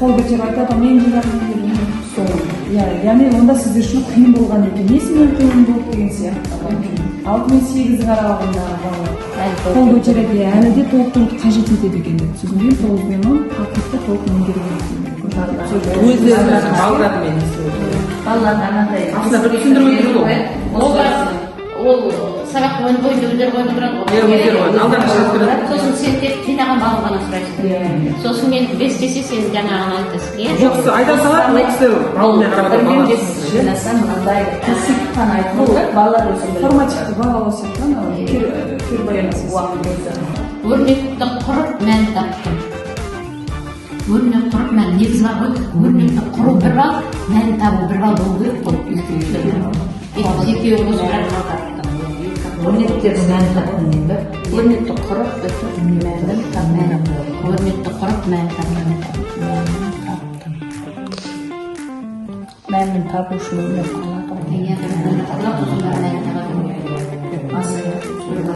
Кол көтеріп айтады, мен деген сол. Яғни онда сіздер үшін қиын болған екен. Несімен қиын болды деген сияқты. 6-8 қарағанда қол көтереді, әлі де толық қажет етеді екен. Сосын 9-10 ақытты толық меңгерген екен. Өздерінің балаларымен естіп. Балалар анандай. Аslında bir түсіндіріп өтеді ғой. Ол сабақ бойында өздері қойып тұрады ғой. Өздері қойып, алдағы шығып тұрады. Сосын сен тек жинаған балын ғана сұрайсың. Сосын мен бестесе сен жаңағыны айтасың. Жоқ, айта салады, ол кісі балымен қарап Білмесем мынандай кәсіп қана айтып отыр, балалар өзінде. Формативті бағалау сияқты, кер баянасыз. Өрнекті құрып мән таптым. Өрнек құрып мән негіз бар ғой. Өрнекті құру бір бал, мән табу бір бал болу керек қой. Екеуі осы бір таптым. Өрнектерді мән таптым дейді. Өрнекті құрып мәнін таптым. Өрнекті құрып мән таптым. Мәнін табу үшін өрнек құрылады. Мәнін табу үшін өрнек құрылады.